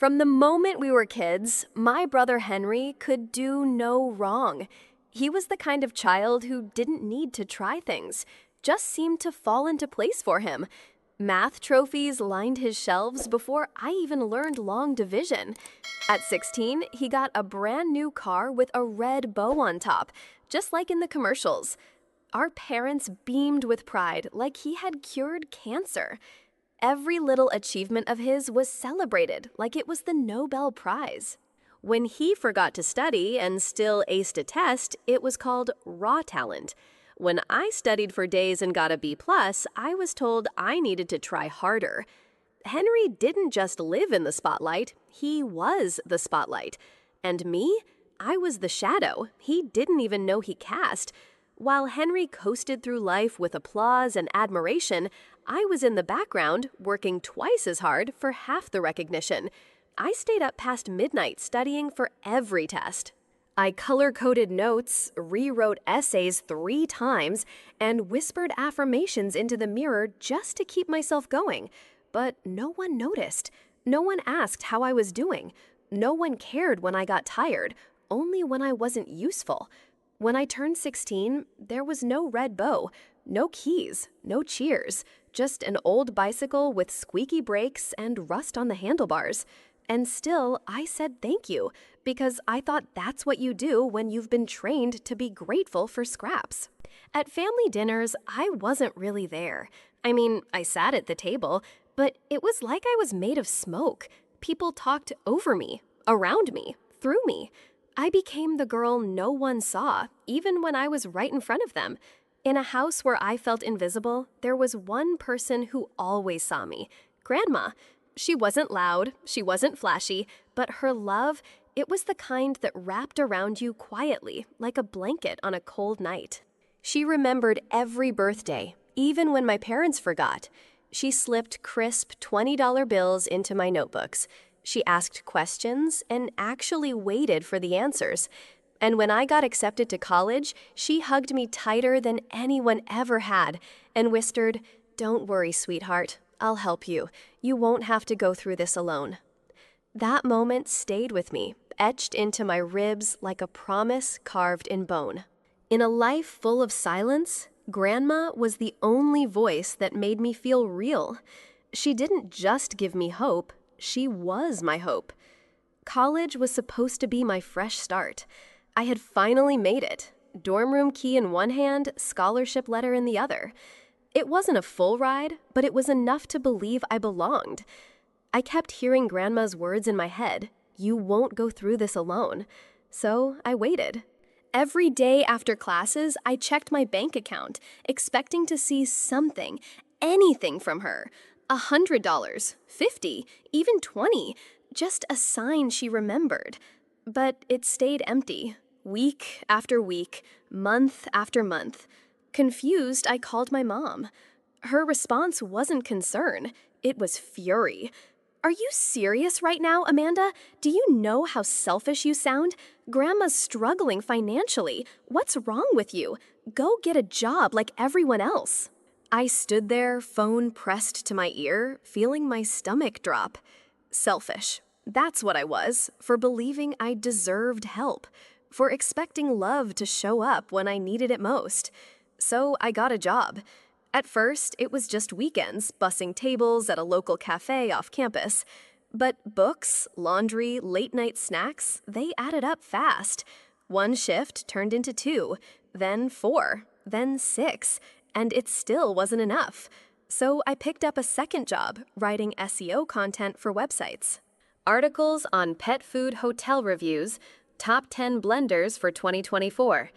From the moment we were kids, my brother Henry could do no wrong. He was the kind of child who didn't need to try things, just seemed to fall into place for him. Math trophies lined his shelves before I even learned long division. At 16, he got a brand new car with a red bow on top, just like in the commercials. Our parents beamed with pride like he had cured cancer. Every little achievement of his was celebrated like it was the Nobel Prize. When he forgot to study and still aced a test, it was called raw talent. When I studied for days and got a B+, I was told I needed to try harder. Henry didn't just live in the spotlight, he was the spotlight. And me? I was the shadow he didn't even know he cast. While Henry coasted through life with applause and admiration, I was in the background, working twice as hard for half the recognition. I stayed up past midnight studying for every test. I color-coded notes, rewrote essays 3 times, and whispered affirmations into the mirror just to keep myself going. But no one noticed. No one asked how I was doing. No one cared when I got tired, only when I wasn't useful. When I turned 16, there was no red bow, no keys, no cheers, just an old bicycle with squeaky brakes and rust on the handlebars. And still, I said thank you, because I thought that's what you do when you've been trained to be grateful for scraps. At family dinners, I wasn't really there. I mean, I sat at the table, but it was like I was made of smoke. People talked over me, around me, through me. I became the girl no one saw, even when I was right in front of them. In a house where I felt invisible, there was one person who always saw me, Grandma. She wasn't loud, she wasn't flashy, but her love, it was the kind that wrapped around you quietly, like a blanket on a cold night. She remembered every birthday, even when my parents forgot. She slipped crisp $20 bills into my notebooks. She asked questions and actually waited for the answers. And when I got accepted to college, she hugged me tighter than anyone ever had and whispered, "Don't worry, sweetheart. I'll help you. You won't have to go through this alone." That moment stayed with me, etched into my ribs like a promise carved in bone. In a life full of silence, Grandma was the only voice that made me feel real. She didn't just give me hope, she was my hope. College was supposed to be my fresh start. I had finally made it. Dorm room key in one hand, scholarship letter in the other. It wasn't a full ride, but it was enough to believe I belonged. I kept hearing Grandma's words in my head, "You won't go through this alone." So I waited. Every day after classes, I checked my bank account, expecting to see something, anything from her. $100, $50, even $20, just a sign she remembered. But it stayed empty, week after week, month after month. Confused, I called my mom. Her response wasn't concern, it was fury. "Are you serious right now, Amanda? Do you know how selfish you sound? Grandma's struggling financially. What's wrong with you? Go get a job like everyone else." I stood there, phone pressed to my ear, feeling my stomach drop. Selfish. That's what I was, for believing I deserved help, for expecting love to show up when I needed it most. So I got a job. At first, it was just weekends, bussing tables at a local cafe off campus. But books, laundry, late-night snacks, they added up fast. One shift turned into 2, then 4, then 6, and it still wasn't enough. So I picked up a second job, writing SEO content for websites. Articles on pet food hotel reviews, top 10 blenders for 2024.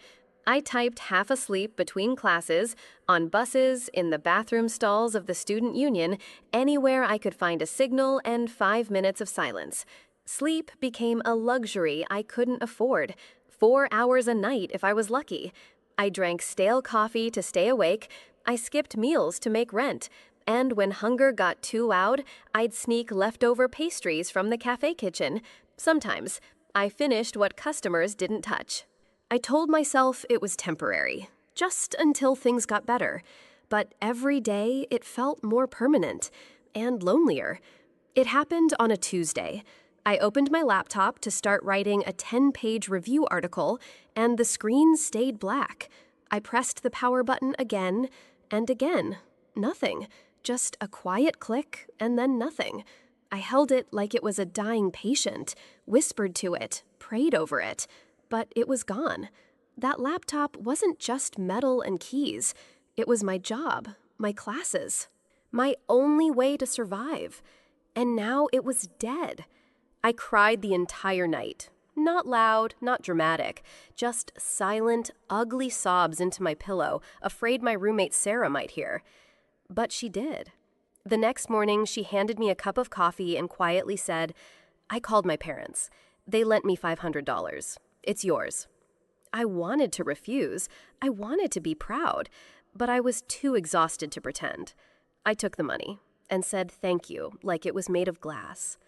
I typed half asleep between classes, on buses, in the bathroom stalls of the student union, anywhere I could find a signal and 5 minutes of silence. Sleep became a luxury I couldn't afford, 4 hours a night if I was lucky. I drank stale coffee to stay awake, I skipped meals to make rent, and when hunger got too loud, I'd sneak leftover pastries from the cafe kitchen. Sometimes, I finished what customers didn't touch. I told myself it was temporary, just until things got better. But every day, it felt more permanent and lonelier. It happened on a Tuesday. I opened my laptop to start writing a 10-page review article, and the screen stayed black. I pressed the power button again and again. Nothing. Just a quiet click and then nothing. I held it like it was a dying patient, whispered to it, prayed over it, but it was gone. That laptop wasn't just metal and keys. It was my job, my classes, my only way to survive. And now it was dead. I cried the entire night. Not loud, not dramatic, just silent, ugly sobs into my pillow, afraid my roommate Sarah might hear. But she did. The next morning, she handed me a cup of coffee and quietly said, "I called my parents. They lent me $500. It's yours." I wanted to refuse. I wanted to be proud, but I was too exhausted to pretend. I took the money and said thank you like it was made of glass.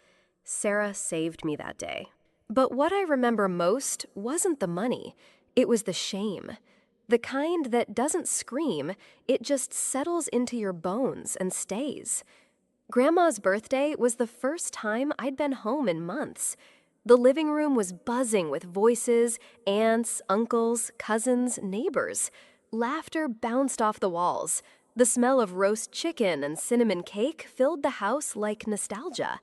Sarah saved me that day. But what I remember most wasn't the money. It was the shame. The kind that doesn't scream, it just settles into your bones and stays. Grandma's birthday was the first time I'd been home in months. The living room was buzzing with voices, aunts, uncles, cousins, neighbors. Laughter bounced off the walls. The smell of roast chicken and cinnamon cake filled the house like nostalgia.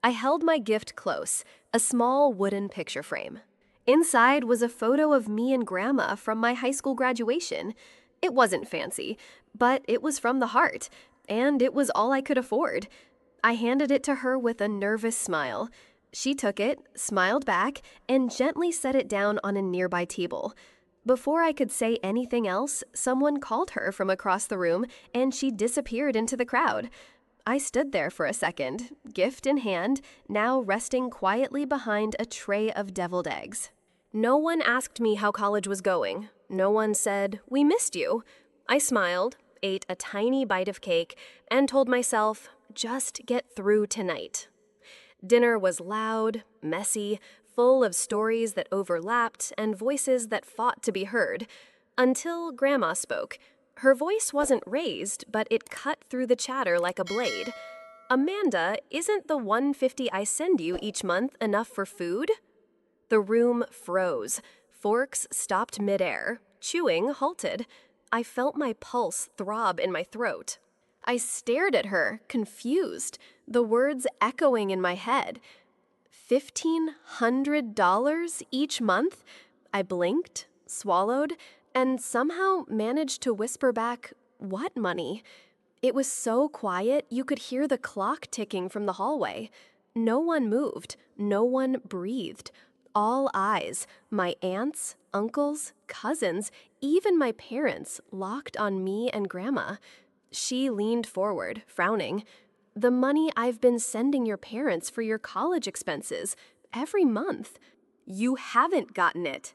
I held my gift close, a small wooden picture frame. Inside was a photo of me and Grandma from my high school graduation. It wasn't fancy, but it was from the heart, and it was all I could afford. I handed it to her with a nervous smile. She took it, smiled back, and gently set it down on a nearby table. Before I could say anything else, someone called her from across the room, and she disappeared into the crowd. I stood there for a second, gift in hand, now resting quietly behind a tray of deviled eggs. No one asked me how college was going. No one said, "We missed you." I smiled, ate a tiny bite of cake, and told myself, just get through tonight. Dinner was loud, messy, full of stories that overlapped and voices that fought to be heard, until Grandma spoke. Her voice wasn't raised, but it cut through the chatter like a blade. "Amanda, isn't the $150 I send you each month enough for food?" The room froze. Forks stopped midair. Chewing halted. I felt my pulse throb in my throat. I stared at her, confused, the words echoing in my head. $1,500 each month? I blinked, swallowed, and somehow managed to whisper back, "What money?" It was so quiet you could hear the clock ticking from the hallway. No one moved. No one breathed. All eyes, my aunts, uncles, cousins, even my parents, locked on me and Grandma. She leaned forward, frowning. "The money I've been sending your parents for your college expenses, every month. You haven't gotten it."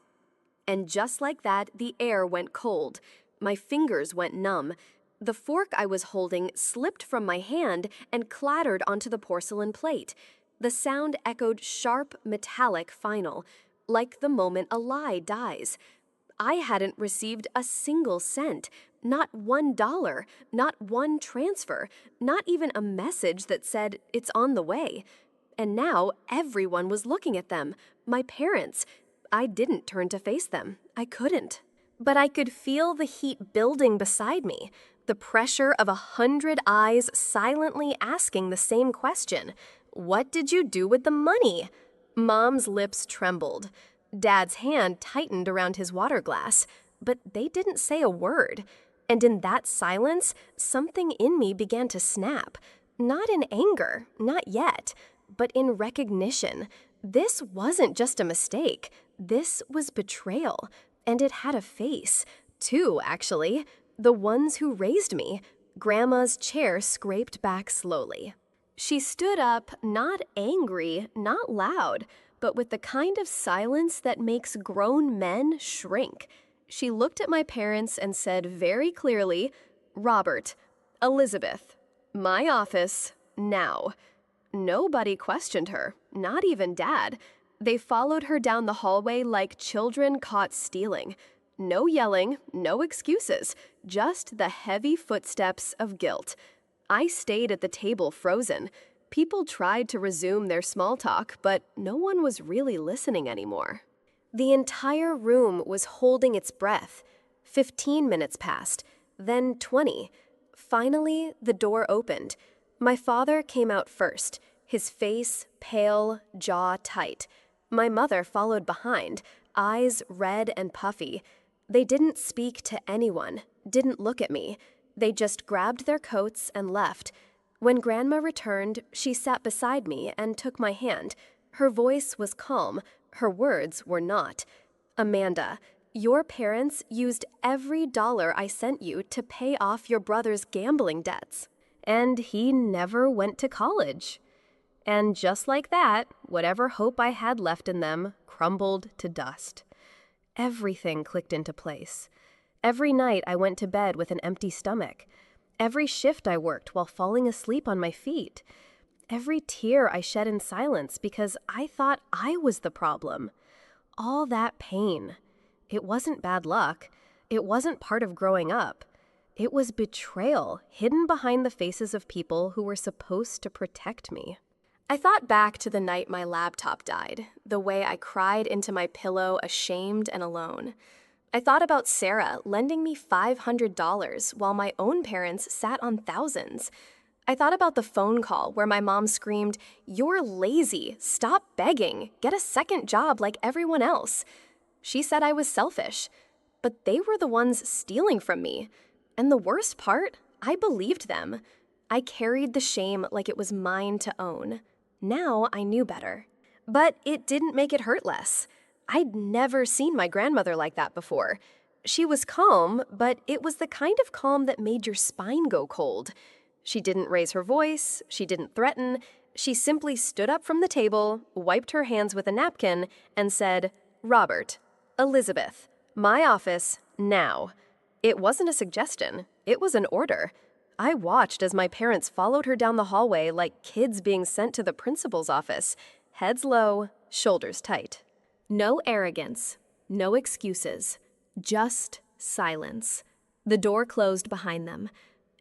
And just like that, the air went cold. My fingers went numb. The fork I was holding slipped from my hand and clattered onto the porcelain plate. The sound echoed sharp, metallic final, like the moment a lie dies. I hadn't received a single cent, not $1, not one transfer, not even a message that said, "It's on the way." And now everyone was looking at them, my parents. I didn't turn to face them. I couldn't. But I could feel the heat building beside me, the pressure of 100 eyes silently asking the same question. What did you do with the money? Mom's lips trembled. Dad's hand tightened around his water glass, but they didn't say a word. And in that silence, something in me began to snap. Not in anger, not yet, but in recognition. This wasn't just a mistake. This was betrayal, and it had a face. Two, actually. The ones who raised me. Grandma's chair scraped back slowly. She stood up, not angry, not loud, but with the kind of silence that makes grown men shrink. She looked at my parents and said very clearly, "Robert, Elizabeth, my office, now." Nobody questioned her, not even Dad. They followed her down the hallway like children caught stealing. No yelling, no excuses, just the heavy footsteps of guilt. I stayed at the table frozen. People tried to resume their small talk, but no one was really listening anymore. The entire room was holding its breath. 15 minutes passed, then 20. Finally, the door opened. My father came out first, his face pale, jaw tight. My mother followed behind, eyes red and puffy. They didn't speak to anyone, didn't look at me. They just grabbed their coats and left. When Grandma returned, she sat beside me and took my hand. Her voice was calm. Her words were not. "Amanda, your parents used every dollar I sent you to pay off your brother's gambling debts. And he never went to college." And just like that, whatever hope I had left in them crumbled to dust. Everything clicked into place. Every night I went to bed with an empty stomach. Every shift I worked while falling asleep on my feet. Every tear I shed in silence because I thought I was the problem. All that pain. It wasn't bad luck. It wasn't part of growing up. It was betrayal hidden behind the faces of people who were supposed to protect me. I thought back to the night my laptop died, the way I cried into my pillow ashamed and alone. I thought about Sarah lending me $500 while my own parents sat on thousands. I thought about the phone call where my mom screamed, "You're lazy, stop begging, get a second job like everyone else." She said I was selfish, but they were the ones stealing from me. And the worst part, I believed them. I carried the shame like it was mine to own. Now I knew better. But it didn't make it hurt less. I'd never seen my grandmother like that before. She was calm, but it was the kind of calm that made your spine go cold. She didn't raise her voice, she didn't threaten, she simply stood up from the table, wiped her hands with a napkin, and said, "Robert, Elizabeth, my office, now." It wasn't a suggestion, it was an order. I watched as my parents followed her down the hallway like kids being sent to the principal's office, heads low, shoulders tight. No arrogance, no excuses, just silence. The door closed behind them.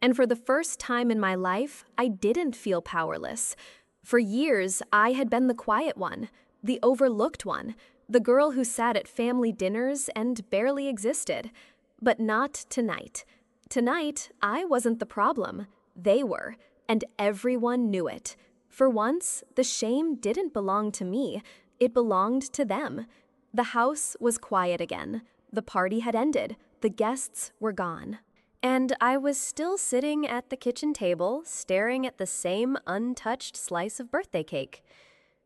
And for the first time in my life, I didn't feel powerless. For years, I had been the quiet one, the overlooked one, the girl who sat at family dinners and barely existed. But not tonight. Tonight, I wasn't the problem. They were, and everyone knew it. For once, the shame didn't belong to me. It belonged to them. The house was quiet again. The party had ended. The guests were gone. And I was still sitting at the kitchen table, staring at the same untouched slice of birthday cake.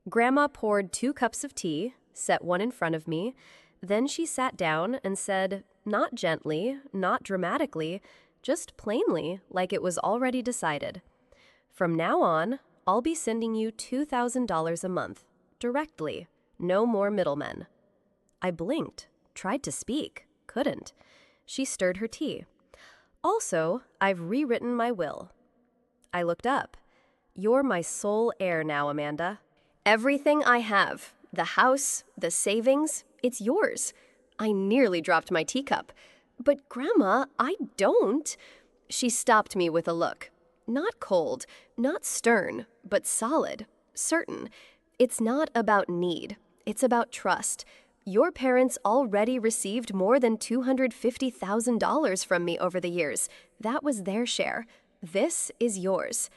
Grandma poured 2 cups of tea, set one in front of me. Then she sat down and said, not gently, not dramatically, just plainly, like it was already decided, "From now on, I'll be sending you $2,000 a month, directly, no more middlemen." I blinked, tried to speak, couldn't. She stirred her tea. "Also, I've rewritten my will." I looked up. "You're my sole heir now, Amanda. Everything I have, the house, the savings, it's yours." I nearly dropped my teacup. "But Grandma, I don't." She stopped me with a look. Not cold, not stern, but solid, certain. "It's not about need. It's about trust. Your parents already received more than $250,000 from me over the years. That was their share. This is yours."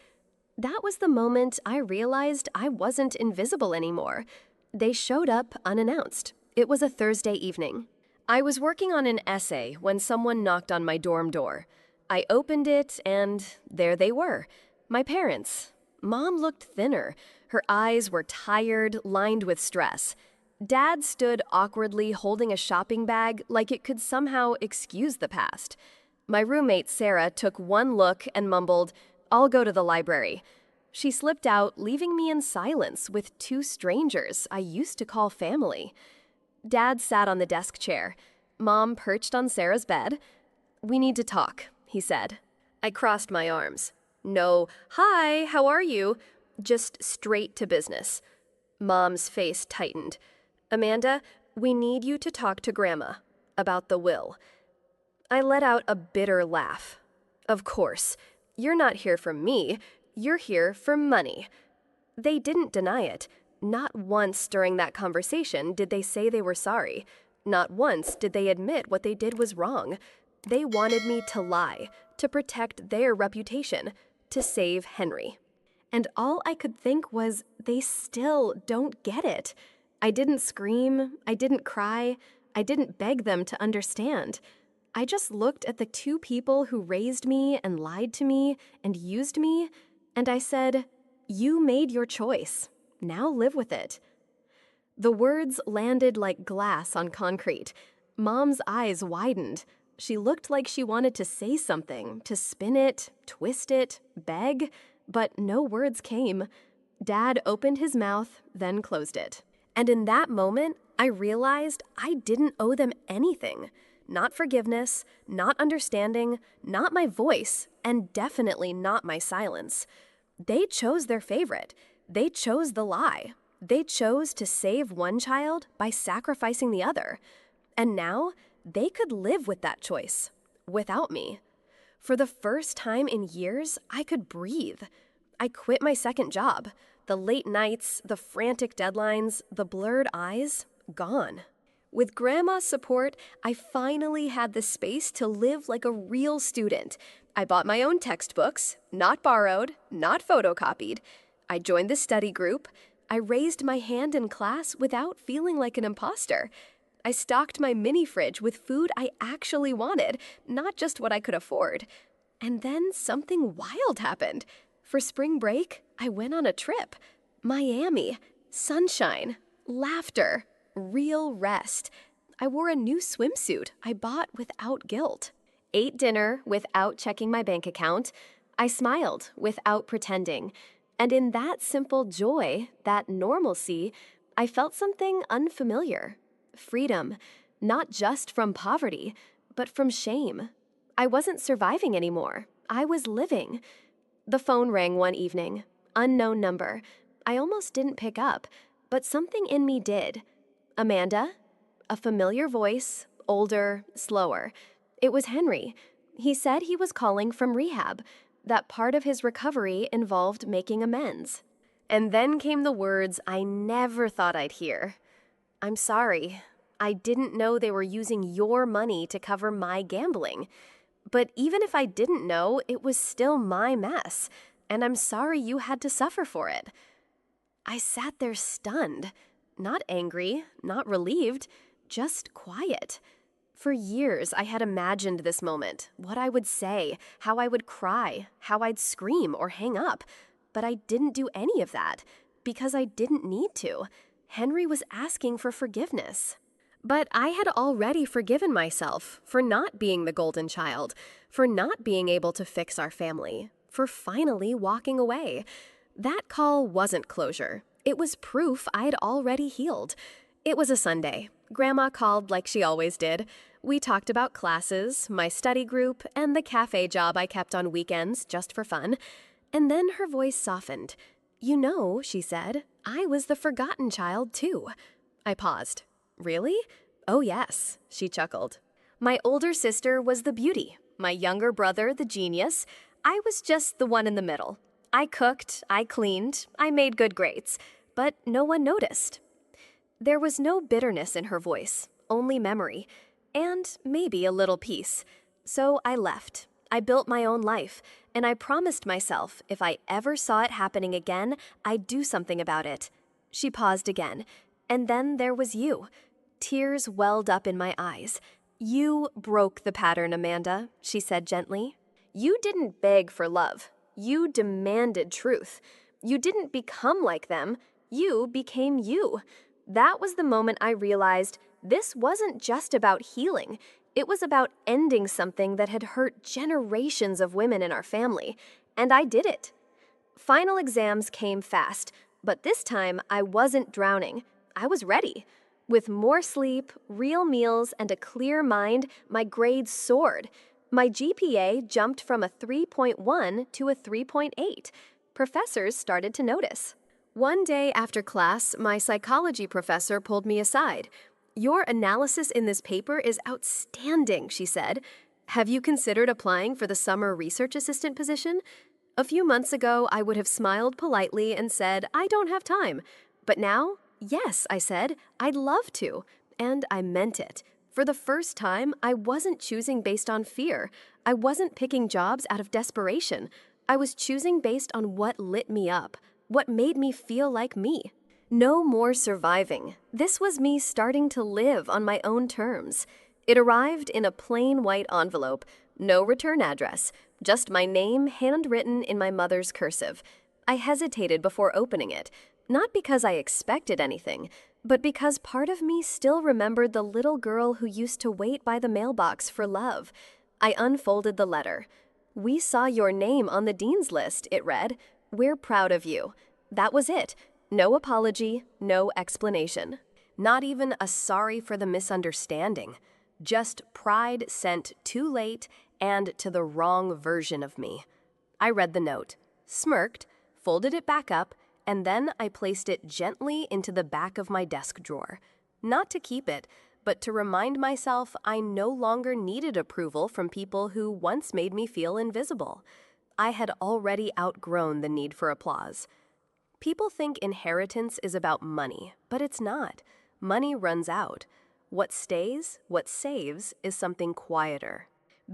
That was the moment I realized I wasn't invisible anymore. They showed up unannounced. It was a Thursday evening. I was working on an essay when someone knocked on my dorm door. I opened it, and there they were, my parents. Mom looked thinner. Her eyes were tired, lined with stress. Dad stood awkwardly holding a shopping bag like it could somehow excuse the past. My roommate, Sarah, took one look and mumbled, "I'll go to the library." She slipped out, leaving me in silence with 2 strangers I used to call family. Dad sat on the desk chair. Mom perched on Sarah's bed. "We need to talk," he said. I crossed my arms. No, "Hi, how are you?" Just straight to business. Mom's face tightened. "Amanda, we need you to talk to Grandma about the will." I let out a bitter laugh. "Of course. You're not here for me. You're here for money." They didn't deny it. Not once during that conversation did they say they were sorry. Not once did they admit what they did was wrong. They wanted me to lie, to protect their reputation, to save Henry. And all I could think was, they still don't get it. I didn't scream, I didn't cry, I didn't beg them to understand. I just looked at the two people who raised me and lied to me and used me, and I said, "You made your choice. Now live with it." The words landed like glass on concrete. Mom's eyes widened. She looked like she wanted to say something, to spin it, twist it, beg, but no words came. Dad opened his mouth, then closed it. And in that moment, I realized I didn't owe them anything. Not forgiveness, not understanding, not my voice, and definitely not my silence. They chose their favorite. They chose the lie. They chose to save one child by sacrificing the other. And now, they could live with that choice, without me. For the first time in years, I could breathe. I quit my second job. The late nights, the frantic deadlines, the blurred eyes, gone. With Grandma's support, I finally had the space to live like a real student. I bought my own textbooks, not borrowed, not photocopied. I joined the study group. I raised my hand in class without feeling like an imposter. I stocked my mini fridge with food I actually wanted, not just what I could afford. And then something wild happened. For spring break, I went on a trip. Miami, sunshine, laughter, real rest. I wore a new swimsuit I bought without guilt. Ate dinner without checking my bank account. I smiled without pretending. And in that simple joy, that normalcy, I felt something unfamiliar. Freedom, not just from poverty, but from shame. I wasn't surviving anymore. I was living. The phone rang one evening. Unknown number. I almost didn't pick up, but something in me did. Amanda? A familiar voice, older, slower. It was Henry. He said he was calling from rehab. That part of his recovery involved making amends. And then came the words I never thought I'd hear. "I'm sorry. I didn't know they were using your money to cover my gambling. But even if I didn't know, it was still my mess, and I'm sorry you had to suffer for it." I sat there stunned. Not angry, not relieved, just quiet. For years, I had imagined this moment, what I would say, how I would cry, how I'd scream or hang up. But I didn't do any of that, because I didn't need to. Henry was asking for forgiveness. But I had already forgiven myself for not being the golden child, for not being able to fix our family, for finally walking away. That call wasn't closure. It was proof I'd already healed. It was a Sunday. Grandma called like she always did. We talked about classes, my study group, and the cafe job I kept on weekends just for fun. And then her voice softened. "You know," she said, "I was the forgotten child, too." I paused. "Really?" "Oh, yes," she chuckled. My older sister was the beauty, my younger brother the genius. I was just the one in the middle. I cooked, I cleaned, I made good grades, but no one noticed. There was no bitterness in her voice, only memory, and maybe a little peace. So I left. I built my own life, and I promised myself if I ever saw it happening again, I'd do something about it. She paused again, and then there was you. Tears welled up in my eyes. "You broke the pattern, Amanda," she said gently. "You didn't beg for love. You demanded truth. You didn't become like them. You became you." That was the moment I realized this wasn't just about healing. It was about ending something that had hurt generations of women in our family. And I did it. Final exams came fast, but this time I wasn't drowning. I was ready. With more sleep, real meals, and a clear mind, my grades soared. My GPA jumped from a 3.1 to a 3.8. Professors started to notice. One day after class, my psychology professor pulled me aside. "Your analysis in this paper is outstanding," she said. "Have you considered applying for the summer research assistant position?" A few months ago, I would have smiled politely and said, I don't have time. But now, yes, I said, I'd love to. And I meant it. For the first time, I wasn't choosing based on fear. I wasn't picking jobs out of desperation. I was choosing based on what lit me up, what made me feel like me. No more surviving. This was me starting to live on my own terms. It arrived in a plain white envelope, no return address, just my name handwritten in my mother's cursive. I hesitated before opening it, not because I expected anything, but because part of me still remembered the little girl who used to wait by the mailbox for love. I unfolded the letter. We saw your name on the dean's list, it read. We're proud of you. That was it. No apology, no explanation. Not even a sorry for the misunderstanding. Just pride sent too late and to the wrong version of me. I read the note, smirked, folded it back up, and then I placed it gently into the back of my desk drawer. Not to keep it, but to remind myself I no longer needed approval from people who once made me feel invisible. I had already outgrown the need for applause. People think inheritance is about money, but it's not. Money runs out. What stays, what saves, is something quieter.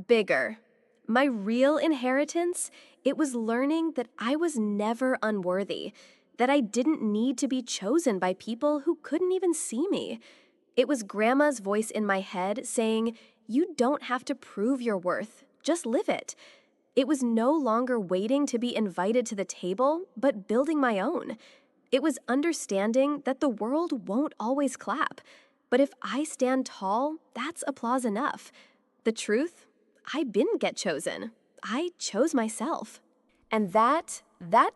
Bigger. My real inheritance? It was learning that I was never unworthy, that I didn't need to be chosen by people who couldn't even see me. It was Grandma's voice in my head saying, you don't have to prove your worth, just live it. It was no longer waiting to be invited to the table, but building my own. It was understanding that the world won't always clap, but if I stand tall, that's applause enough. The truth? I didn't get chosen. I chose myself. And that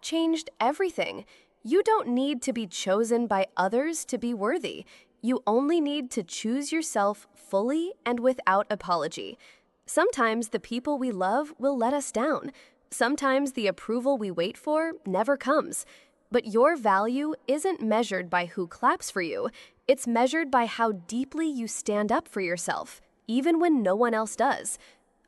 changed everything. You don't need to be chosen by others to be worthy. You only need to choose yourself fully and without apology. Sometimes the people we love will let us down. Sometimes the approval we wait for never comes. But your value isn't measured by who claps for you. It's measured by how deeply you stand up for yourself, even when no one else does.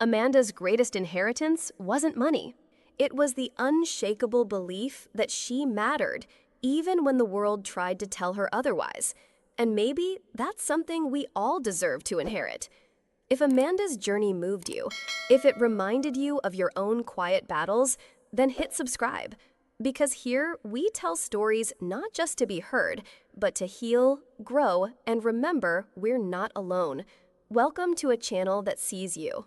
Amanda's greatest inheritance wasn't money. It was the unshakable belief that she mattered, even when the world tried to tell her otherwise. And maybe that's something we all deserve to inherit. If Amanda's journey moved you, if it reminded you of your own quiet battles, then hit subscribe. Because here, we tell stories not just to be heard, but to heal, grow, and remember we're not alone. Welcome to a channel that sees you.